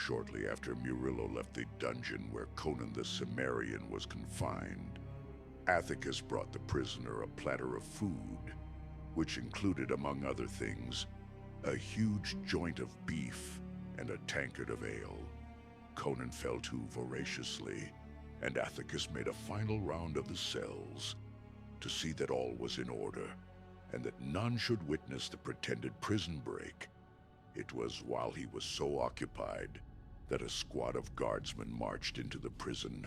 Shortly after Murillo left the dungeon where Conan the Cimmerian was confined, Athicus brought the prisoner a platter of food, which included, among other things, a huge joint of beef and a tankard of ale. Conan fell to voraciously, and Athicus made a final round of the cells to see that all was in order and that none should witness the pretended prison break. It was while he was so occupied that a squad of guardsmen marched into the prison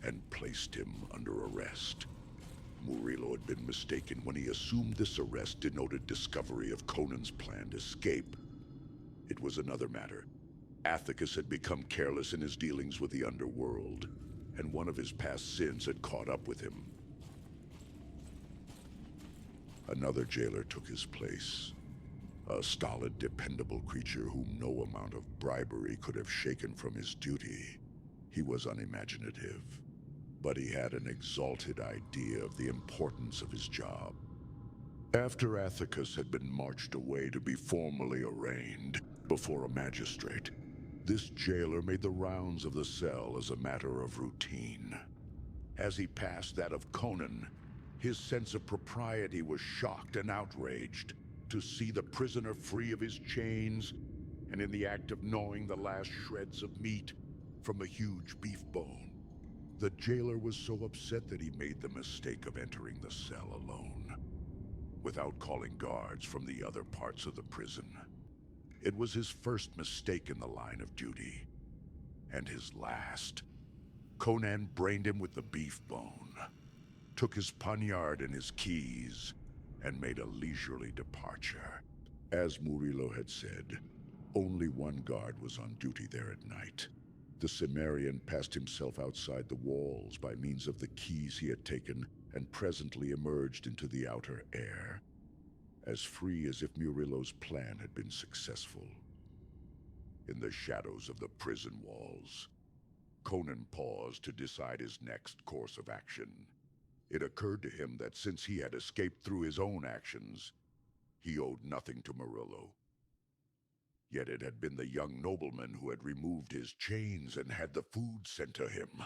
and placed him under arrest. Murillo had been mistaken when he assumed this arrest denoted discovery of Conan's planned escape. It was another matter. Athicus had become careless in his dealings with the underworld, and one of his past sins had caught up with him. Another jailer took his place. A stolid, dependable creature whom no amount of bribery could have shaken from his duty. He was unimaginative, but he had an exalted idea of the importance of his job. After Athicus had been marched away to be formally arraigned before a magistrate, this jailer made the rounds of the cell as a matter of routine. As he passed that of Conan, his sense of propriety was shocked and outraged to see the prisoner free of his chains and in the act of gnawing the last shreds of meat from a huge beef bone. The jailer was so upset that he made the mistake of entering the cell alone, without calling guards from the other parts of the prison. It was his first mistake in the line of duty, and his last. Conan brained him with the beef bone, took his poniard and his keys, and made a leisurely departure. As Murillo had said, only one guard was on duty there at night. The Cimmerian passed himself outside the walls by means of the keys he had taken and presently emerged into the outer air, as free as if Murillo's plan had been successful. In the shadows of the prison walls, Conan paused to decide his next course of action. It occurred to him that since he had escaped through his own actions, he owed nothing to Murillo. Yet it had been the young nobleman who had removed his chains and had the food sent to him,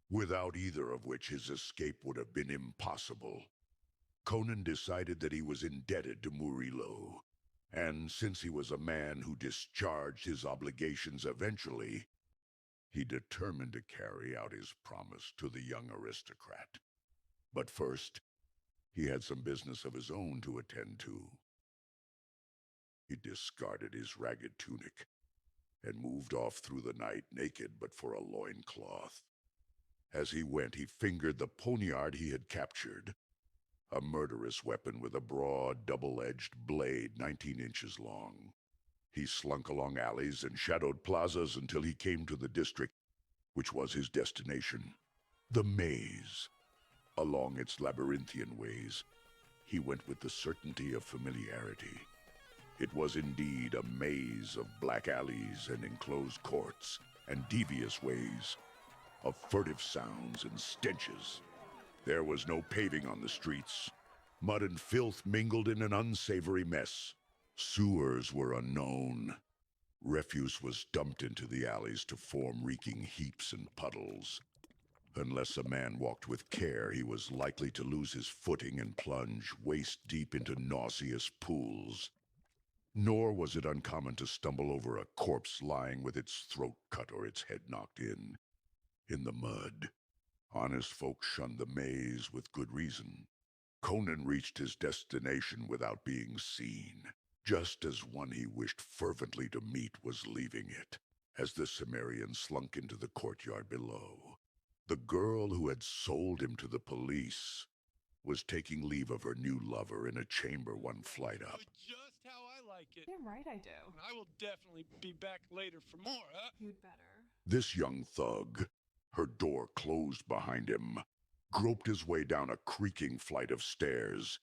without either of which his escape would have been impossible. Conan decided that he was indebted to Murillo, and since he was a man who discharged his obligations eventually, he determined to carry out his promise to the young aristocrat. But first, he had some business of his own to attend to. He discarded his ragged tunic and moved off through the night naked but for a loincloth. As he went, he fingered the poniard he had captured, a murderous weapon with a broad, double-edged blade 19 inches long. He slunk along alleys and shadowed plazas until he came to the district, which was his destination, the maze. Along its labyrinthian ways, he went with the certainty of familiarity. It was indeed a maze of black alleys and enclosed courts and devious ways, of furtive sounds and stenches. There was no paving on the streets. Mud and filth mingled in an unsavory mess. Sewers were unknown. Refuse was dumped into the alleys to form reeking heaps and puddles. Unless a man walked with care, he was likely to lose his footing and plunge waist-deep into nauseous pools. Nor was it uncommon to stumble over a corpse lying with its throat cut or its head knocked in. In the mud, honest folk shunned the maze with good reason. Conan reached his destination without being seen, just as one he wished fervently to meet was leaving it, as the Cimmerian slunk into the courtyard below. The girl who had sold him to the police was taking leave of her new lover in a chamber one flight up. Just how I like it. Damn right I do. I will definitely be back later for more, huh? You'd better. This young thug, her door closed behind him, groped his way down a creaking flight of stairs,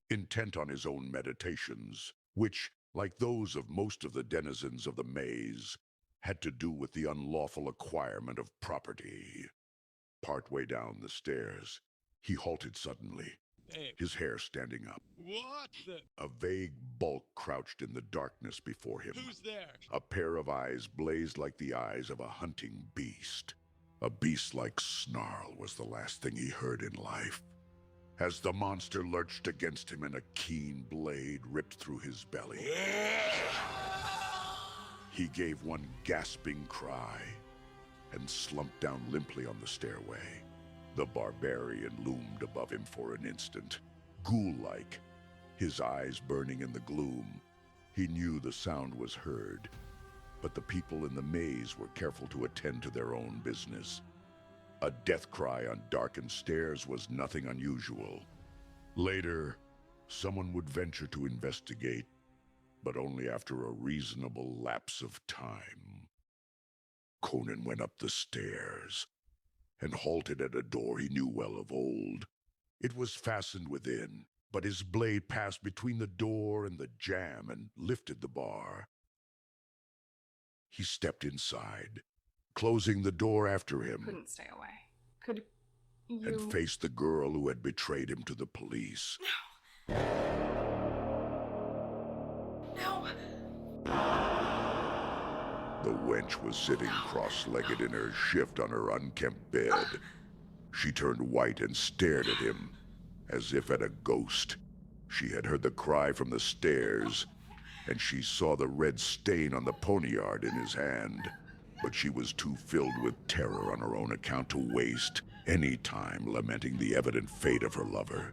intent on his own meditations, which, like those of most of the denizens of the maze, had to do with the unlawful acquirement of property. Partway down the stairs, he halted suddenly. Hey, his hair standing up. what the? A vague bulk crouched in the darkness before him. Who's there? A pair of eyes blazed like the eyes of a hunting beast. A beast-like snarl was the last thing he heard in life. As the monster lurched against him and a keen blade ripped through his belly. He gave one gasping cry and slumped down limply on the stairway. The barbarian loomed above him for an instant, ghoul-like, his eyes burning in the gloom. He knew the sound was heard, but the people in the maze were careful to attend to their own business. A death cry on darkened stairs was nothing unusual. Later, someone would venture to investigate, but only after a reasonable lapse of time. Conan went up the stairs and halted at a door he knew well of old. It was fastened within, but his blade passed between the door and the jamb and lifted the bar. He stepped inside, closing the door after him. Couldn't stay away. Could you? And faced the girl who had betrayed him to the police. No. The wench was sitting cross-legged in her shift on her unkempt bed. She turned white and stared at him, as if at a ghost. She had heard the cry from the stairs, and she saw the red stain on the poniard in his hand. But she was too filled with terror on her own account to waste any time lamenting the evident fate of her lover.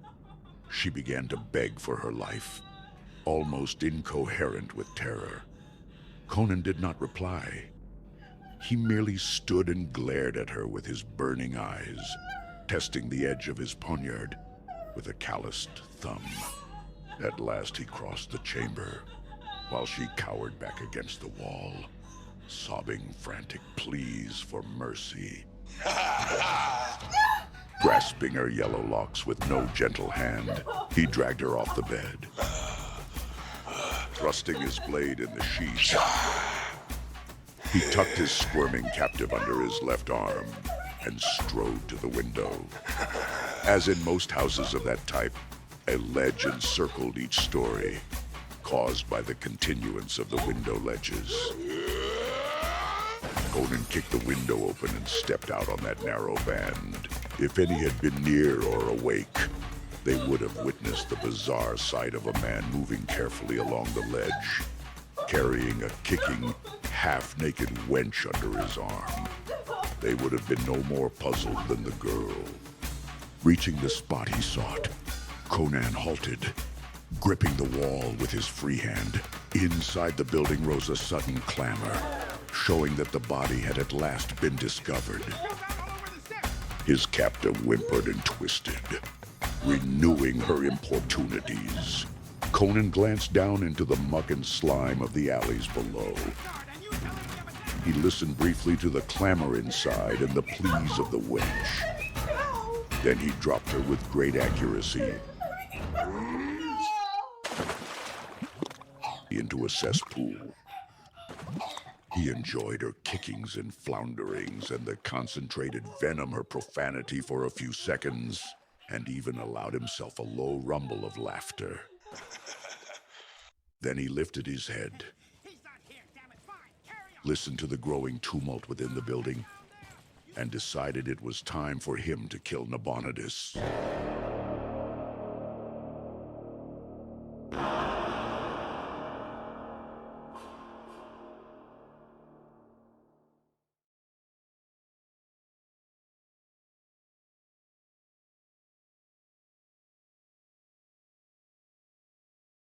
She began to beg for her life, almost incoherent with terror. Conan did not reply. He merely stood and glared at her with his burning eyes, testing the edge of his poniard with a calloused thumb. At last he crossed the chamber, while she cowered back against the wall, sobbing frantic pleas for mercy. Grasping her yellow locks with no gentle hand, he dragged her off the bed. Thrusting his blade in the sheath, he tucked his squirming captive under his left arm and strode to the window. As in most houses of that type, a ledge encircled each story, caused by the continuance of the window ledges. Conan kicked the window open and stepped out on that narrow band. If any had been near or awake, they would have witnessed the bizarre sight of a man moving carefully along the ledge, carrying a kicking, half-naked wench under his arm. They would have been no more puzzled than the girl. Reaching the spot he sought, Conan halted, gripping the wall with his free hand. Inside the building rose a sudden clamor, showing that the body had at last been discovered. His captive whimpered and twisted, renewing her importunities. Conan glanced down into the muck and slime of the alleys below. He listened briefly to the clamor inside and the pleas of the wench. Then he dropped her with great accuracy into a cesspool. He enjoyed her kickings and flounderings and the concentrated venom her profanity for a few seconds, and even allowed himself a low rumble of laughter. Then he lifted his head, listened to the growing tumult within the building, and decided it was time for him to kill Nabonidus.